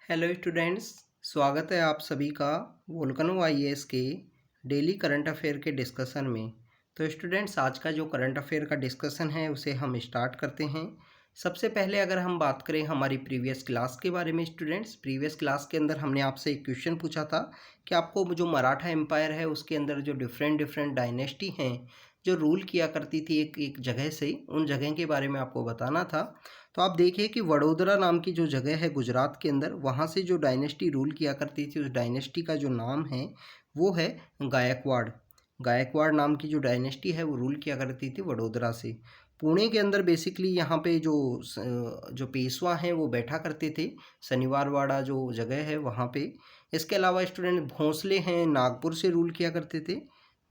Hello students. स्वागत है आप सभी का वोल्केनो आईएएस के डेली करंट अफेयर के डिस्कशन में। तो स्टूडेंट्स, आज का जो करंट अफेयर का डिस्कशन है उसे हम स्टार्ट करते हैं। सबसे पहले अगर हम बात करें हमारी प्रीवियस क्लास के बारे में स्टूडेंट्स, प्रीवियस क्लास के अंदर हमने आपसे एक क्वेश्चन पूछा था कि आपको जो मराठा एम्पायर है उसके अंदर जो डिफरेंट डिफरेंट डायनेस्टी हैं जो रूल किया करती थी एक एक जगह से, उन जगह के बारे में आपको बताना था। तो आप देखिए कि वडोदरा नाम की जो जगह है गुजरात के अंदर, वहाँ से जो डायनेस्टी रूल किया करती थी उस डायनेस्टी का जो नाम है वो है गायकवाड़। गायकवाड़ नाम की जो डायनेस्टी है वो रूल किया करती थी वडोदरा से। पुणे के अंदर बेसिकली यहाँ पे जो पेशवा हैं वो बैठा करते थे, शनिवारवाड़ा जो जगह है वहाँ पे। इसके अलावा स्टूडेंट भोंसले हैं, नागपुर से रूल किया करते थे।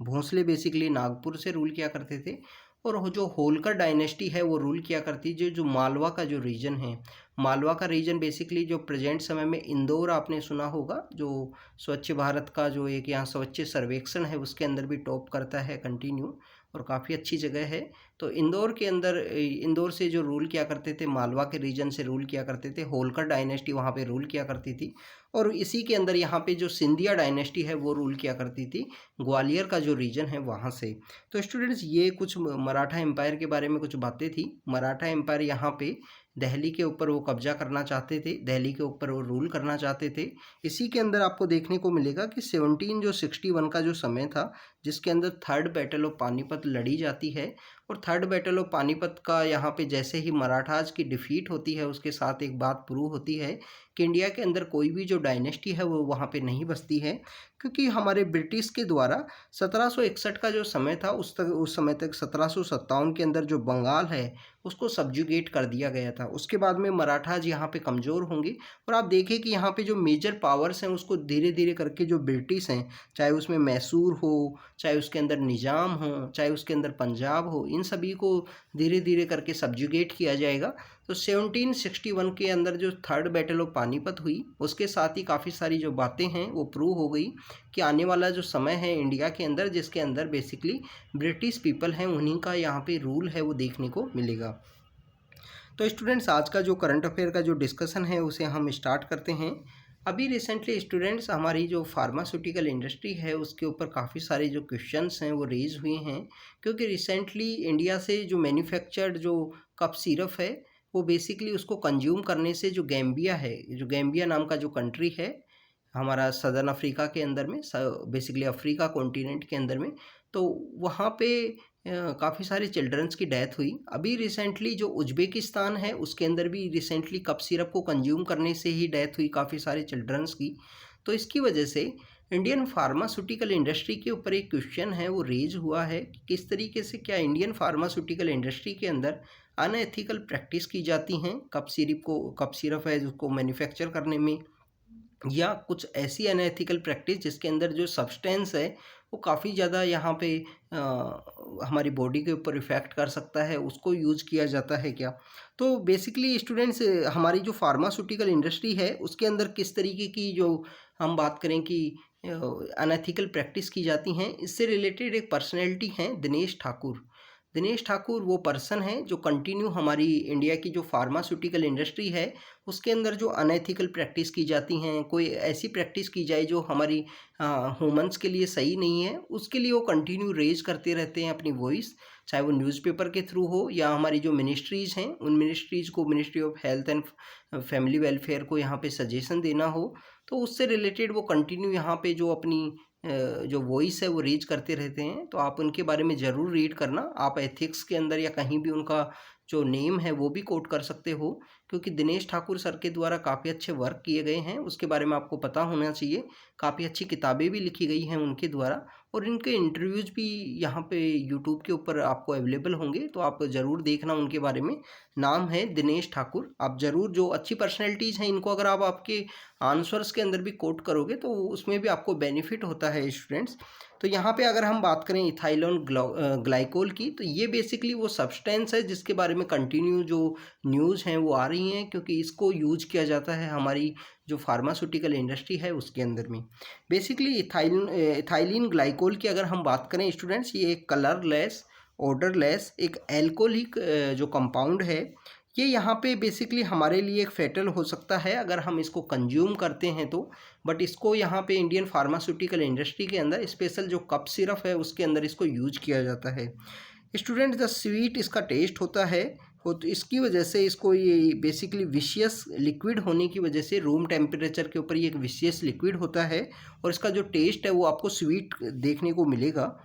भोंसले बेसिकली नागपुर से रूल किया करते थे। और जो होलकर डायनेस्टी है वो रूल किया करती जो मालवा का जो रीजन है, मालवा का रीजन बेसिकली जो प्रेजेंट समय में इंदौर आपने सुना होगा, जो स्वच्छ भारत का जो एक यहाँ स्वच्छ सर्वेक्षण है उसके अंदर भी टॉप करता है कंटिन्यू, और काफ़ी अच्छी जगह है। तो इंदौर के अंदर इंदौर से जो रूल किया करते थे, मालवा के रीजन से रूल किया करते थे, होलकर डायनेस्टी वहाँ पे रूल किया करती थी। और इसी के अंदर यहाँ पे जो सिंधिया डायनेस्टी है वो रूल किया करती थी ग्वालियर का जो रीजन है वहाँ से। तो स्टूडेंट्स, ये कुछ मराठा एम्पायर के बारे में कुछ बातें थी। मराठा एम्पायर यहाँ पे दिल्ली के ऊपर वो कब्जा करना चाहते थे, दिल्ली के ऊपर वो रूल करना चाहते थे। इसी के अंदर आपको देखने को मिलेगा कि 1761 का जो समय था जिसके अंदर थर्ड बैटल ऑफ पानीपत लड़ी जाती है। और थर्ड बैटल ऑफ पानीपत का यहाँ पे जैसे ही मराठाज की डिफीट होती है उसके साथ एक बात प्रूव होती है कि इंडिया के अंदर कोई भी जो डायनेस्टी है वो वहाँ पे नहीं बसती है, क्योंकि हमारे ब्रिटिश के द्वारा 1761 का जो समय था उस समय तक 1757 के अंदर जो बंगाल है उसको सब्जुगेट कर दिया गया था। उसके बाद में मराठाज यहाँ पे कमज़ोर होंगे। और आप देखिए कि यहाँ पे जो मेजर पावर्स हैं उसको धीरे धीरे करके जो ब्रिटिश हैं, चाहे उसमें मैसूर हो, चाहे उसके अंदर निज़ाम हो, चाहे उसके अंदर पंजाब हो, इन सभी को धीरे धीरे करके सब्जुगेट किया जाएगा। तो 1761 के अंदर जो थर्ड बैटल ऑफ पानीपत हुई उसके साथ ही काफ़ी सारी जो बातें हैं वो प्रूव हो गई कि आने वाला जो समय है इंडिया के अंदर जिसके अंदर बेसिकली ब्रिटिश पीपल हैं उन्हीं का यहाँ पे रूल है वो देखने को मिलेगा। तो स्टूडेंट्स, आज का जो करंट अफेयर का जो डिस्कशन है उसे हम स्टार्ट करते हैं। अभी रिसेंटली स्टूडेंट्स हमारी जो फार्मास्यूटिकल इंडस्ट्री है उसके ऊपर काफ़ी सारे जो क्वेश्चंस हैं वो रेज हुए हैं, क्योंकि रिसेंटली इंडिया से जो मैन्युफैक्चर्ड जो कफ सिरप है वो बेसिकली उसको कंज्यूम करने से जो गैम्बिया है, जो गैम्बिया नाम का जो कंट्री है हमारा सदर्न अफ्रीका के अंदर में, बेसिकली अफ्रीका कॉन्टिनेंट के अंदर में, तो वहाँ पे काफ़ी सारे चिल्ड्रंस की डेथ हुई। अभी रिसेंटली जो उज्बेकिस्तान है उसके अंदर भी रिसेंटली कफ सिरप को कंज्यूम करने से ही डेथ हुई काफ़ी सारे चिल्ड्रंस की। तो इसकी वजह से इंडियन फार्मास्यूटिकल इंडस्ट्री के ऊपर एक क्वेश्चन है वो रेज हुआ है कि किस तरीके से क्या इंडियन फार्मास्यूटिकल इंडस्ट्री के अंदर अनएथिकल प्रैक्टिस की जाती हैं कफ सिरप है उसको मैन्युफैक्चर करने में, या कुछ ऐसी अनएथिकल प्रैक्टिस जिसके अंदर जो सब्सटेंस है वो काफ़ी ज़्यादा यहाँ पे हमारी बॉडी के ऊपर इफ़ेक्ट कर सकता है, उसको यूज़ किया जाता है क्या। तो बेसिकली स्टूडेंट्स, हमारी जो फार्मास्यूटिकल इंडस्ट्री है उसके अंदर किस तरीके की जो हम बात करें कि अनएथिकल प्रैक्टिस की जाती हैं, इससे रिलेटेड एक पर्सनैलिटी हैं दिनेश ठाकुर। दिनेश ठाकुर वो पर्सन है जो कंटिन्यू हमारी इंडिया की जो फार्मास्यूटिकल इंडस्ट्री है उसके अंदर जो अनएथिकल प्रैक्टिस की जाती हैं, कोई ऐसी प्रैक्टिस की जाए जो हमारी ह्यूमंस के लिए सही नहीं है, उसके लिए वो कंटिन्यू रेज करते रहते हैं अपनी वॉइस, चाहे वो न्यूज़पेपर के थ्रू हो या हमारी जो मिनिस्ट्रीज़ हैं उन मिनिस्ट्रीज़ को, ministry of health and family welfare को यहाँ पे सजेशन देना हो, तो उससे रिलेटेड वो कंटिन्यू यहाँ पे जो अपनी जो वॉइस है वो रेज करते रहते हैं। तो आप उनके बारे में ज़रूर रीड करना, आप एथिक्स के अंदर या कहीं भी उनका जो नेम है वो भी कोट कर सकते हो, क्योंकि दिनेश ठाकुर सर के द्वारा काफ़ी अच्छे वर्क किए गए हैं, उसके बारे में आपको पता होना चाहिए। काफ़ी अच्छी किताबें भी लिखी गई हैं उनके द्वारा, और इनके इंटरव्यूज़ भी यहाँ पे यूट्यूब के ऊपर आपको अवेलेबल होंगे, तो आप ज़रूर देखना उनके बारे में। नाम है दिनेश ठाकुर। आप ज़रूर, जो अच्छी पर्सनैलिटीज़ हैं इनको अगर आप आपके आंसर्स के अंदर भी कोट करोगे तो उसमें भी आपको बेनिफिट होता है स्टूडेंट्स। तो यहाँ पे अगर हम बात करें इथाइलोन ग्लाइकोल की, तो ये बेसिकली वो सब्सटेंस है जिसके बारे में कंटिन्यू जो न्यूज़ हैं वो आ रही हैं, क्योंकि इसको यूज किया जाता है हमारी जो फार्मास्यूटिकल इंडस्ट्री है उसके अंदर में। बेसिकली इथाइलिन ग्लाइकोल की अगर हम बात करें स्टूडेंट्स, ये एक कलरलेस, ऑर्डरलेस, एक एल्कोहलिक जो कंपाउंड है ये यहाँ पे बेसिकली हमारे लिए एक फेटल हो सकता है अगर हम इसको कंज्यूम करते हैं तो, बट इसको यहाँ पे इंडियन फार्मास्यूटिकल इंडस्ट्री के अंदर स्पेशल जो कप सिरप है उसके अंदर इसको यूज किया जाता है। स्टूडेंट द स्वीट इसका टेस्ट होता है हो, तो इसकी वजह से इसको ये बेसिकली विशियस लिक्विड होने की वजह से रूम टेम्परेचर के ऊपर ये एक विशियस लिक्विड होता है और इसका जो टेस्ट है वो आपको स्वीट देखने को मिलेगा।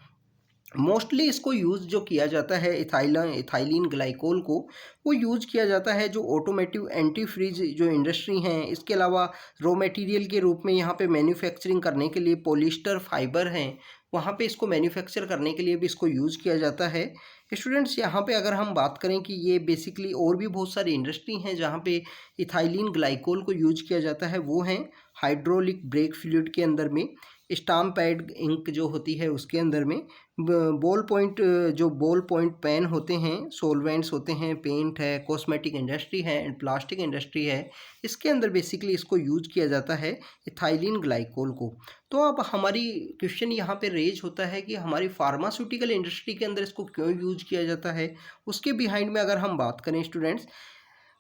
मोस्टली इसको यूज़ जो किया जाता है इथाइलिन ग्लाइकोल को, वो यूज़ किया जाता है जो ऑटोमेटिव एंटी फ्रीज जो इंडस्ट्री हैं, इसके अलावा रॉ मटेरियल के रूप में यहाँ पे मैन्युफैक्चरिंग करने के लिए पॉलिस्टर फाइबर हैं, वहाँ पे इसको मैन्युफैक्चर करने के लिए भी इसको यूज़ किया जाता है। स्टूडेंट्स यहाँ पे अगर हम बात करें कि ये बेसिकली और भी बहुत सारी इंडस्ट्री हैं जहाँ पे इथाइलिन ग्लाइकोल को यूज़ किया जाता है, वो हैं हाइड्रोलिक ब्रेक फ्लूइड के अंदर में, स्टाम्प पैड इंक जो होती है उसके अंदर में, बॉल पॉइंट जो बॉल पॉइंट पेन होते हैं, सॉल्वेंट्स होते हैं, पेंट है, कॉस्मेटिक इंडस्ट्री है एंड प्लास्टिक इंडस्ट्री है, इसके अंदर बेसिकली इसको यूज किया जाता है इथाइलिन ग्लाइकोल को। तो अब हमारी क्वेश्चन यहाँ पे रेज होता है कि हमारी फार्मास्यूटिकल इंडस्ट्री के अंदर इसको क्यों यूज किया जाता है। उसके बिहाइंड में अगर हम बात करें students,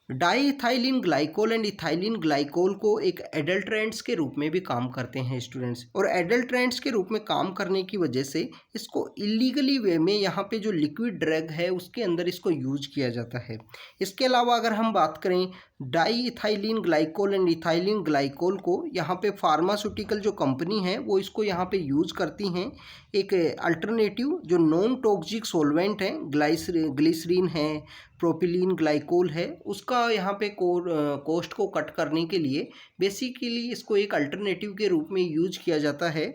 di ethylene glycol and ethylene glycol को एक एडल्ट्रेंट्स के रूप में भी काम करते हैं स्टूडेंट्स, और एडल्ट्रेंट्स के रूप में काम करने की वजह से इसको इलीगली वे में यहाँ पे जो लिक्विड ड्रग है उसके अंदर इसको यूज किया जाता है। इसके अलावा अगर हम बात करें di ethylene glycol and ethylene glycol को, यहाँ पे फार्मास्यूटिकल जो कंपनी है वो इसको यहाँ पे यूज करती हैं एक अल्टरनेटिव जो नॉन टॉक्सिक सॉल्वेंट है, ग्लिसरीन है, प्रोपिलीन ग्लाइकोल है, उसका यहाँ पे कॉस्ट को कट करने के लिए बेसिकली इसको एक अल्टरनेटिव के रूप में यूज किया जाता है।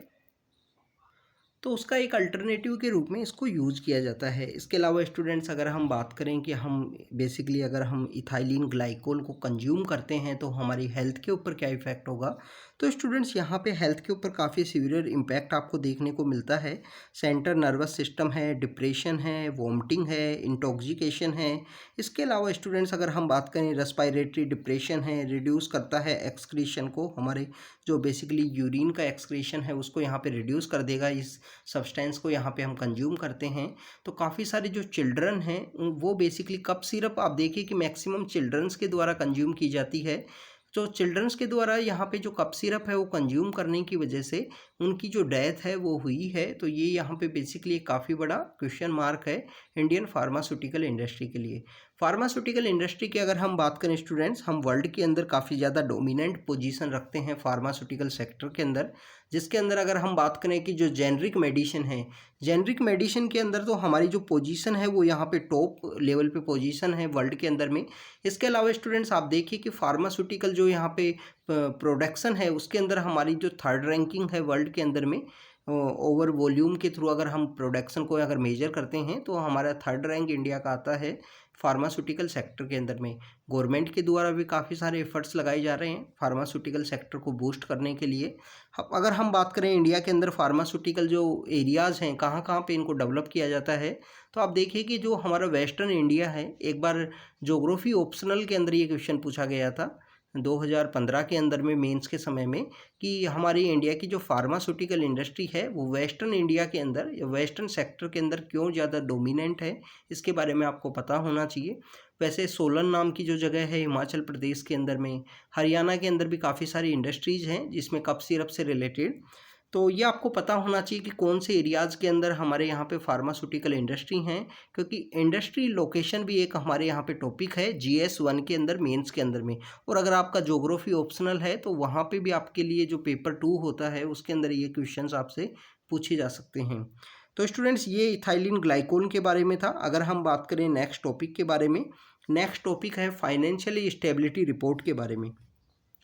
तो उसका एक अल्टरनेटिव के रूप में इसको यूज किया जाता है। इसके अलावा स्टूडेंट्स अगर हम बात करें कि हम बेसिकली अगर हम इथाइलिन ग्लाइकोल को कंज्यूम करते हैं तो हमारी हेल्थ के ऊपर क्या इफ़ेक्ट होगा, तो स्टूडेंट्स यहाँ पे हेल्थ के ऊपर काफ़ी सीवियर इम्पैक्ट आपको देखने को मिलता है। सेंट्रल नर्वस सिस्टम है, डिप्रेशन है, वॉमिटिंग है, इंटॉक्सिकेशन है। इसके अलावा स्टूडेंट्स अगर हम बात करें रेस्पिरेटरी डिप्रेशन है, रिड्यूस करता है एक्सक्रीशन को, हमारे जो बेसिकली यूरिन का एक्सक्रीशन है उसको यहाँ पे रिड्यूस कर देगा इस सब्सटेंस को यहाँ पे हम कंज्यूम करते हैं। तो काफ़ी सारे जो चिल्ड्रन हैं वो बेसिकली कप सिरप आप देखिए कि मैक्सिमम चिल्ड्रंस के द्वारा कंज्यूम की जाती है। तो चिल्ड्रंस के द्वारा यहाँ पे जो कप सिरप है वो कंज्यूम करने की वजह से उनकी जो डेथ है वो हुई है। तो ये यहाँ पे बेसिकली काफ़ी बड़ा क्वेश्चन मार्क है इंडियन फार्मास्यूटिकल इंडस्ट्री के लिए। फार्मास्यूटिकल इंडस्ट्री की अगर हम बात करें स्टूडेंट्स, हम वर्ल्ड के अंदर काफ़ी ज़्यादा डोमिनेंट पोजीशन रखते हैं फार्मास्यूटिकल सेक्टर के अंदर, जिसके अंदर अगर हम बात करें कि जो जेनरिक मेडिसिन है, जेनरिक मेडिसिन के अंदर तो हमारी जो पोजीशन है वो यहाँ पे टॉप लेवल पे पोजीशन है वर्ल्ड के अंदर में। इसके अलावा स्टूडेंट्स आप देखिए कि फार्मास्यूटिकल जो यहाँ पे प्रोडक्शन है उसके अंदर हमारी जो थर्ड रैंकिंग है वर्ल्ड के अंदर में, ओवर वॉल्यूम के थ्रू अगर हम प्रोडक्शन को अगर मेजर करते हैं तो हमारा थर्ड रैंक इंडिया का आता है फार्मास्यूटिकल सेक्टर के अंदर में। गवर्नमेंट के द्वारा भी काफ़ी सारे एफर्ट्स लगाए जा रहे हैं फार्मास्यूटिकल सेक्टर को बूस्ट करने के लिए। अगर हम बात करें इंडिया के अंदर फार्मास्यूटिकल जो एरियाज़ हैं कहाँ कहाँ पे इनको डेवलप किया जाता है, तो आप देखिए कि जो हमारा वेस्टर्न इंडिया है, एक बार ज्योग्राफी ऑप्शनल के अंदर ये क्वेश्चन पूछा गया था 2015 के अंदर में मेंस के समय में, कि हमारी इंडिया की जो फार्मास्यूटिकल इंडस्ट्री है वो वेस्टर्न इंडिया के अंदर या वेस्टर्न सेक्टर के अंदर क्यों ज़्यादा डोमिनेंट है, इसके बारे में आपको पता होना चाहिए। वैसे सोलन नाम की जो जगह है हिमाचल प्रदेश के अंदर में, हरियाणा के अंदर भी काफ़ी सारी इंडस्ट्रीज़ हैं जिसमें कप सिरप से रिलेटेड, तो ये आपको पता होना चाहिए कि कौन से एरियाज़ के अंदर हमारे यहाँ पे फार्मास्यूटिकल इंडस्ट्री हैं, क्योंकि इंडस्ट्री लोकेशन भी एक हमारे यहाँ पे टॉपिक है GS1 के अंदर मेंस के अंदर में। और अगर आपका ज्योग्राफी ऑप्शनल है तो वहाँ पे भी आपके लिए जो पेपर 2 होता है उसके अंदर ये क्वेश्चंस आपसे पूछे जा सकते हैं। तो स्टूडेंट्स ये इथाइलिन ग्लाइकोल के बारे में था। अगर हम बात करें नेक्स्ट टॉपिक के बारे में, नेक्स्ट टॉपिक है फाइनेंशियल स्टेबिलिटी रिपोर्ट के बारे में।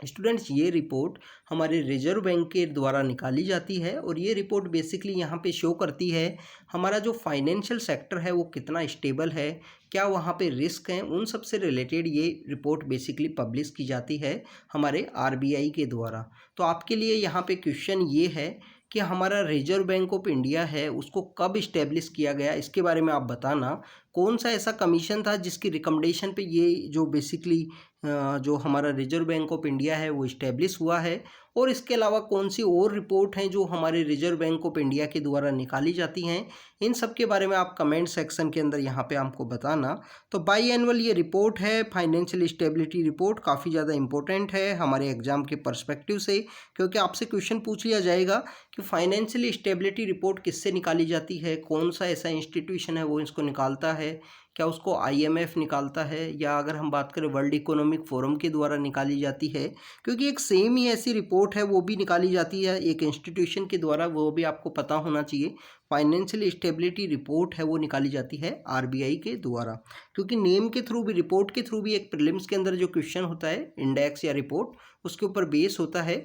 स्टूडेंट्स ये रिपोर्ट हमारे रिजर्व बैंक के द्वारा निकाली जाती है और ये रिपोर्ट बेसिकली यहाँ पे शो करती है हमारा जो फाइनेंशियल सेक्टर है वो कितना स्टेबल है, क्या वहाँ पे रिस्क हैं, उन सब से रिलेटेड ये रिपोर्ट बेसिकली पब्लिश की जाती है हमारे RBI के द्वारा। तो आपके लिए यहाँ पे क्वेश्चन ये है कि हमारा रिजर्व बैंक ऑफ इंडिया है उसको कब इस्टेब्लिश किया गया, इसके बारे में आप बताना। कौन सा ऐसा कमीशन था जिसकी रिकमेंडेशन पे ये जो बेसिकली जो हमारा रिजर्व बैंक ऑफ इंडिया है वो इस्टेब्लिश हुआ है, और इसके अलावा कौन सी और रिपोर्ट हैं जो हमारे रिजर्व बैंक ऑफ इंडिया के द्वारा निकाली जाती हैं, इन सब के बारे में आप कमेंट सेक्शन के अंदर यहाँ पे हमको बताना। तो बाई एनुअल ये रिपोर्ट है, फाइनेंशियल स्टेबिलिटी रिपोर्ट, काफ़ी ज़्यादा इंपॉर्टेंट है हमारे एग्जाम के पर्सपेक्टिव से, क्योंकि आपसे क्वेश्चन पूछ लिया जाएगा कि फाइनेंशियल स्टेबिलिटी रिपोर्ट किससे निकाली जाती है, कौन सा ऐसा इंस्टीट्यूशन है वो इसको निकालता है, क्या उसको IMF निकालता है, या अगर हम बात करें वर्ल्ड इकोनॉमिक फोरम के द्वारा निकाली जाती है, क्योंकि एक सेम ही ऐसी रिपोर्ट है वो भी निकाली जाती है एक इंस्टीट्यूशन के द्वारा, वो भी आपको पता होना चाहिए। फाइनेंशियल स्टेबिलिटी रिपोर्ट है वो निकाली जाती है RBI के द्वारा, क्योंकि नेम के थ्रू भी, रिपोर्ट के थ्रू भी एक प्रीलिम्स के अंदर जो क्वेश्चन होता है इंडेक्स या रिपोर्ट, उसके ऊपर बेस होता है।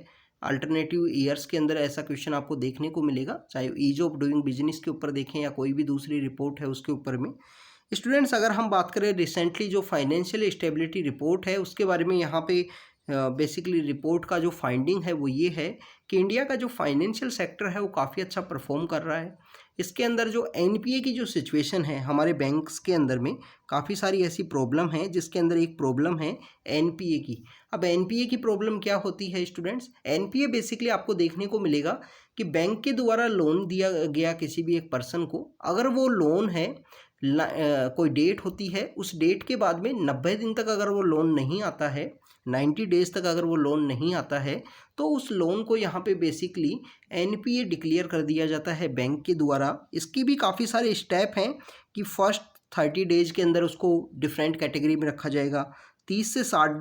अल्टरनेटिव ईयर्स के अंदर ऐसा क्वेश्चन आपको देखने को मिलेगा, चाहे ईज ऑफ डूइंग बिजनेस के ऊपर देखें या कोई भी दूसरी रिपोर्ट है उसके ऊपर में। स्टूडेंट्स, अगर हम बात करें रिसेंटली जो फाइनेंशियल स्टेबिलिटी रिपोर्ट है उसके बारे में, यहाँ पे बेसिकली रिपोर्ट का जो फाइंडिंग है वो ये है कि इंडिया का जो फाइनेंशियल सेक्टर है वो काफ़ी अच्छा परफॉर्म कर रहा है। इसके अंदर जो NPA की जो सिचुएशन है हमारे बैंक्स के अंदर में, काफ़ी सारी ऐसी प्रॉब्लम है जिसके अंदर एक प्रॉब्लम है NPA की। अब NPA की प्रॉब्लम क्या होती है स्टूडेंट्स? NPA बेसिकली आपको देखने को मिलेगा कि बैंक के द्वारा लोन दिया गया किसी भी एक पर्सन को, अगर वो लोन है कोई डेट होती है, उस डेट के बाद में 90 दिन तक अगर वो लोन नहीं आता है, 90 डेज तक अगर वो लोन नहीं आता है, तो उस लोन को यहाँ पे बेसिकली NPA डिक्लेयर कर दिया जाता है बैंक के द्वारा। इसकी भी काफ़ी सारे स्टेप हैं कि फर्स्ट 30 डेज के अंदर उसको डिफरेंट कैटेगरी में रखा जाएगा, 30 से 60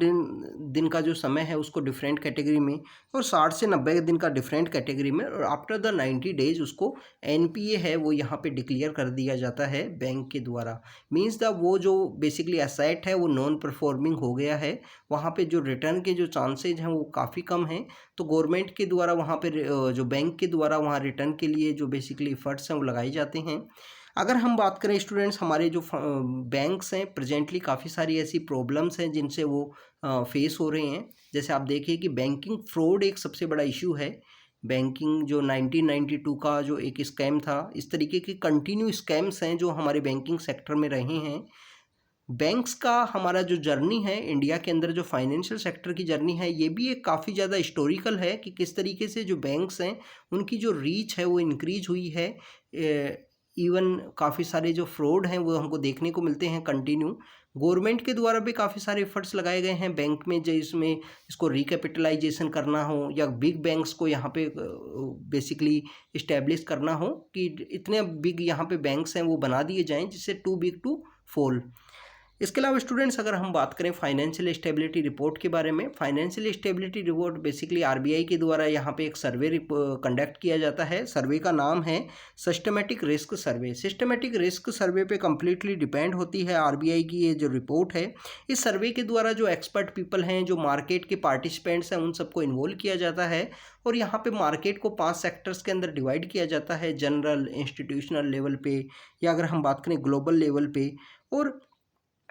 दिन का जो समय है उसको डिफरेंट कैटेगरी में, और 60 से 90 दिन का डिफरेंट कैटेगरी में, और आफ्टर द 90 डेज उसको NPA है वो यहाँ पे डिक्लेयर कर दिया जाता है बैंक के द्वारा। मींस द वो जो बेसिकली एसेट है वो नॉन परफॉर्मिंग हो गया है, वहाँ पे जो रिटर्न के जो चांसेज हैं वो काफ़ी कम हैं, तो गवर्नमेंट के द्वारा वहाँ पे जो बैंक के द्वारा वहाँ रिटर्न के लिए जो बेसिकली एफर्ट्स हैं वो लगाए जाते हैं। अगर हम बात करें स्टूडेंट्स, हमारे जो बैंक्स हैं प्रेजेंटली काफ़ी सारी ऐसी प्रॉब्लम्स हैं जिनसे वो फेस हो रहे हैं। जैसे आप देखिए कि बैंकिंग फ्रॉड एक सबसे बड़ा इशू है। बैंकिंग जो 1992 का जो एक स्कैम था, इस तरीके के कंटिन्यू स्कैम्स हैं जो हमारे बैंकिंग सेक्टर में रहे हैं। बैंक्स का हमारा जो जर्नी है इंडिया के अंदर, जो फाइनेंशियल सेक्टर की जर्नी है, ये भी एक काफ़ी ज़्यादा हिस्टोरिकल है कि किस तरीके से जो बैंक्स हैं उनकी जो रीच है वो इंक्रीज हुई है। इवन काफ़ी सारे जो फ्रॉड हैं वो हमको देखने को मिलते हैं कंटिन्यू। गवर्नमेंट के द्वारा भी काफ़ी सारे एफर्ट्स लगाए गए हैं बैंक में, जिसमें इसको रिकैपिटलाइजेशन करना हो या बिग बैंक्स को यहाँ पे बेसिकली इस्टेब्लिश करना हो कि इतने बिग यहाँ पे बैंक्स हैं वो बना दिए जाएं जिससे टू बिग टू फॉल। इसके अलावा स्टूडेंट्स, अगर हम बात करें फाइनेंशियल स्टेबिलिटी रिपोर्ट के बारे में, financial stability report basically RBI के द्वारा यहाँ पे एक सर्वे कंडक्ट किया जाता है। सर्वे का नाम है सिस्टमेटिक रिस्क सर्वे। सिस्टमेटिक रिस्क सर्वे पे कम्प्लीटली डिपेंड होती है RBI की ये जो रिपोर्ट है। इस सर्वे के द्वारा जो एक्सपर्ट पीपल हैं, जो मार्केट के पार्टिसिपेंट्स हैं, उन सबको इन्वॉल्व किया जाता है, और यहाँ पे मार्केट को 5 सेक्टर्स के अंदर डिवाइड किया जाता है, जनरल, इंस्टीट्यूशनल लेवल पे, या अगर हम बात करें ग्लोबल लेवल पे, और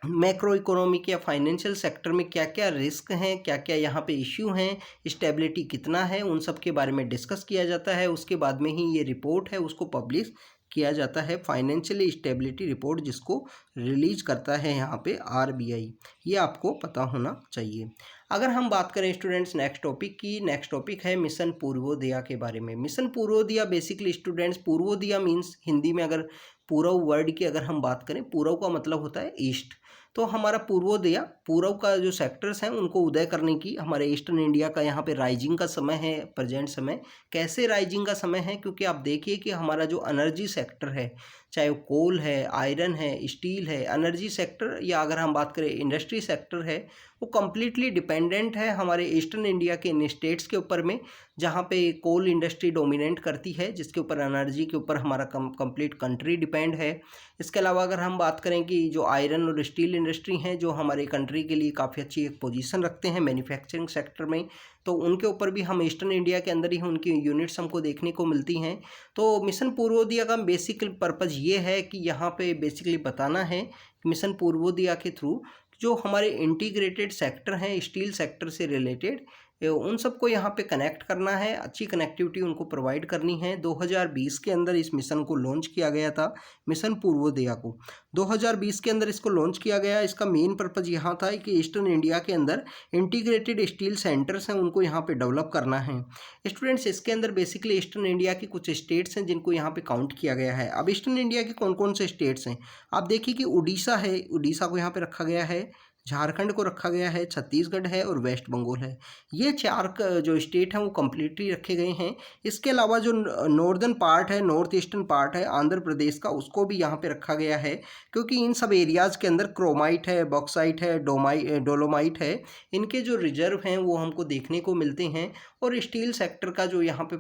मैक्रो इकोनॉमिक या फाइनेंशियल सेक्टर में क्या क्या रिस्क हैं, क्या क्या यहाँ पे इश्यू हैं, स्टेबिलिटी कितना है, उन सब के बारे में डिस्कस किया जाता है। उसके बाद में ही ये रिपोर्ट है उसको पब्लिश किया जाता है, फाइनेंशियल स्टेबिलिटी रिपोर्ट, जिसको रिलीज करता है यहाँ पे RBI। ये आपको पता होना चाहिए। अगर हम बात करें स्टूडेंट्स नेक्स्ट टॉपिक की, नेक्स्ट टॉपिक है मिशन पूर्वोदया के बारे में। Mission Purvodaya basically students, Purvodaya means Hindi में अगर पूर्व वर्ड की अगर हम बात करें, पूर्व का मतलब होता है ईस्ट, तो हमारा पूर्वोदया, पूर्व का जो सेक्टर्स हैं उनको उदय करने की, हमारे ईस्टर्न इंडिया का यहाँ पे राइजिंग का समय है प्रेजेंट समय। कैसे राइजिंग का समय है? क्योंकि आप देखिए कि हमारा जो एनर्जी सेक्टर है, चाहे वो कोल है, आयरन है, स्टील है, एनर्जी सेक्टर, या अगर हम बात करें इंडस्ट्री सेक्टर है, वो कम्प्लीटली डिपेंडेंट है हमारे ईस्टर्न इंडिया के इन स्टेट्स के ऊपर में, जहाँ पे कोल इंडस्ट्री डोमिनेट करती है, जिसके ऊपर एनर्जी के ऊपर हमारा कंप्लीट कंट्री डिपेंड है। इसके अलावा अगर हम बात करें कि जो आयरन और स्टील इंडस्ट्री हैं, जो हमारे कंट्री के लिए काफ़ी अच्छी एक पोजीशन रखते हैं मैन्युफैक्चरिंग सेक्टर में, तो उनके ऊपर भी हम ईस्टर्न इंडिया के अंदर ही उनकी यूनिट्स हमको देखने को मिलती हैं। तो मिशन पूर्वोदया का बेसिक पर्पज़ ये है कि यहाँ पे बेसिकली बताना है कि मिशन पूर्वोदया के थ्रू जो हमारे इंटीग्रेटेड सेक्टर हैं स्टील सेक्टर से रिलेटेड, उन सबको यहाँ पे कनेक्ट करना है, अच्छी कनेक्टिविटी उनको प्रोवाइड करनी है। 2020 के अंदर इस मिशन को लॉन्च किया गया था, मिशन पूर्वोदया को 2020 के अंदर इसको लॉन्च किया गया। इसका मेन पर्पज़ यहाँ था कि ईस्टर्न इंडिया के अंदर इंटीग्रेटेड स्टील सेंटर्स हैं, उनको यहाँ पे डेवलप करना है। स्टूडेंट्स, इसके अंदर बेसिकली ईस्टर्न इंडिया की कुछ स्टेट्स हैं जिनको यहाँ पे काउंट किया गया है। अब ईस्टर्न इंडिया के कौन कौन से स्टेट्स हैं आप देखिए कि उड़ीसा है, उड़ीसा को यहाँ पे रखा गया है, झारखंड को रखा गया है, छत्तीसगढ़ है और वेस्ट बंगाल है। ये चार जो स्टेट हैं वो कम्प्लीटली रखे गए हैं। इसके अलावा जो नॉर्दर्न पार्ट है, नॉर्थ ईस्टर्न पार्ट है आंध्र प्रदेश का, उसको भी यहाँ पे रखा गया है, क्योंकि इन सब एरियाज़ के अंदर क्रोमाइट है, बॉक्साइट है, डोलोमाइट है, इनके जो रिजर्व हैं वो हमको देखने को मिलते हैं। और स्टील सेक्टर का जो यहाँ पे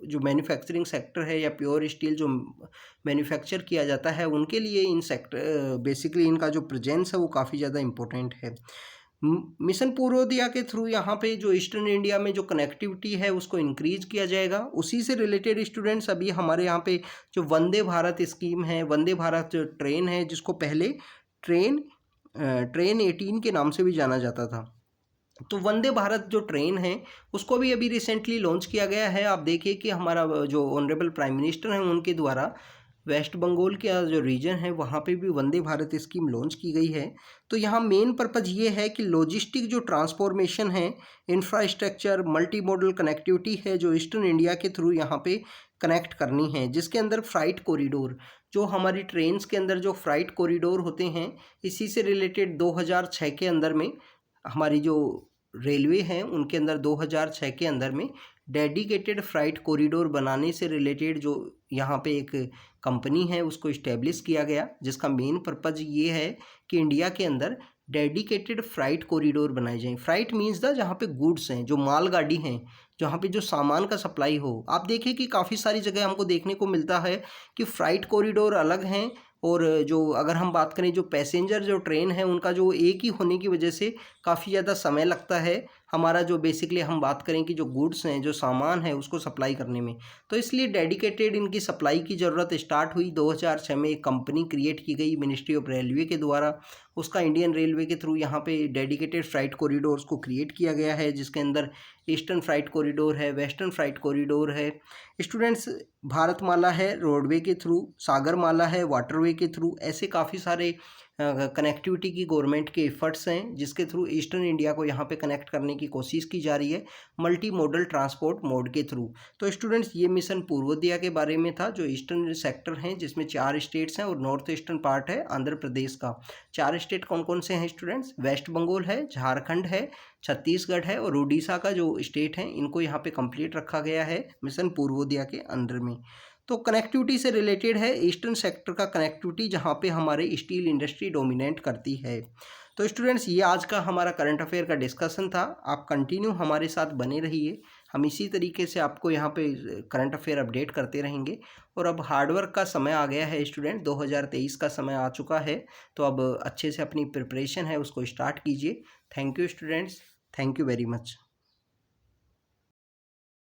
जो मैन्युफैक्चरिंग सेक्टर है या प्योर स्टील जो मैन्युफैक्चर किया जाता है, उनके लिए इन सेक्टर बेसिकली इनका जो प्रेजेंस है वो काफ़ी ज़्यादा इम्पोर्टेंट है। मिशन पूर्वोदया के थ्रू यहाँ पे जो ईस्टर्न इंडिया में जो कनेक्टिविटी है उसको इंक्रीज किया जाएगा। उसी से रिलेटेड स्टूडेंट्स अभी हमारे यहाँ पे जो वंदे भारत स्कीम है, वंदे भारत जो ट्रेन है, जिसको पहले ट्रेन 18 के नाम से भी जाना जाता था, तो वंदे भारत जो ट्रेन है उसको भी अभी रिसेंटली लॉन्च किया गया है। आप देखिए कि हमारा जो ऑनरेबल प्राइम मिनिस्टर हैं उनके द्वारा वेस्ट बंगाल का जो रीजन है वहाँ पे भी वंदे भारत स्कीम लॉन्च की गई है। तो यहाँ मेन पर्पज़ ये है कि लॉजिस्टिक जो ट्रांसफॉर्मेशन है, इंफ्रास्ट्रक्चर, मल्टी मॉडल कनेक्टिविटी है, जो ईस्टर्न इंडिया के थ्रू यहाँ पे कनेक्ट करनी है, जिसके अंदर फ्राइट कॉरिडोर, जो हमारी ट्रेन्स के अंदर जो फ्राइट कॉरिडोर होते हैं, इसी से रिलेटेड 2006 के अंदर में हमारी जो रेलवे हैं उनके अंदर 2006 के अंदर में डेडिकेटेड फ्राइट कॉरिडोर बनाने से रिलेटेड जो यहाँ पे एक कंपनी है उसको इस्टेब्लिश किया गया, जिसका मेन पर्पज़ ये है कि इंडिया के अंदर डेडिकेटेड फ्राइट कॉरिडोर बनाए जाएं। फ्राइट मीन्स द जहाँ पे गुड्स हैं, जो मालगाड़ी हैं, जहाँ पे जो सामान का सप्लाई हो। आप देखिए कि काफ़ी सारी जगह हमको देखने को मिलता है कि फ्राइट कॉरिडोर अलग हैं, और जो अगर हम बात करें जो पैसेंजर जो ट्रेन है उनका जो एक ही होने की वजह से काफ़ी ज़्यादा समय लगता है हमारा जो बेसिकली हम बात करें कि जो गुड्स हैं, जो सामान है, उसको सप्लाई करने में। तो इसलिए डेडिकेटेड इनकी सप्लाई की ज़रूरत स्टार्ट हुई। 2006 में एक कंपनी क्रिएट की गई मिनिस्ट्री ऑफ रेलवे के द्वारा, उसका इंडियन रेलवे के थ्रू यहाँ पे डेडिकेटेड फ्राइट कॉरिडोर्स को क्रिएट किया गया है, जिसके अंदर ईस्टर्न फ्राइट कॉरिडोर है, वेस्टर्न फ्राइट कॉरिडोर है। स्टूडेंट्स, भारतमाला है रोडवे के थ्रू, सागरमाला है वाटरवे के थ्रू, ऐसे काफ़ी सारे कनेक्टिविटी की गवर्नमेंट के एफर्ट्स हैं, जिसके थ्रू ईस्टर्न इंडिया को यहाँ पे कनेक्ट करने की कोशिश की जा रही है मल्टी मॉडल ट्रांसपोर्ट मोड के थ्रू। तो स्टूडेंट्स, ये मिशन पूर्वोदया के बारे में था, जो ईस्टर्न सेक्टर हैं जिसमें 4 स्टेट्स हैं और नॉर्थ ईस्टर्न पार्ट है आंध्र प्रदेश का। 4 स्टेट कौन कौन से हैं स्टूडेंट्स? वेस्ट बंगाल है, झारखंड है, छत्तीसगढ़ है और उड़ीसा का जो स्टेट है, इनको यहाँ पे कंप्लीट रखा गया है मिशन पूर्वोदया के अंदर में। तो कनेक्टिविटी से रिलेटेड है ईस्टर्न सेक्टर का कनेक्टिविटी, जहाँ पे हमारे स्टील इंडस्ट्री डोमिनेट करती है। तो स्टूडेंट्स, ये आज का हमारा करंट अफेयर का डिस्कशन था। आप कंटिन्यू हमारे साथ बने रहिए, हम इसी तरीके से आपको यहाँ पे करंट अफेयर अपडेट करते रहेंगे। और अब हार्डवर्क का समय आ गया है स्टूडेंट, 2023 का समय आ चुका है, तो अब अच्छे से अपनी प्रिपरेशन है उसको स्टार्ट कीजिए। Thank you students, thank you very much.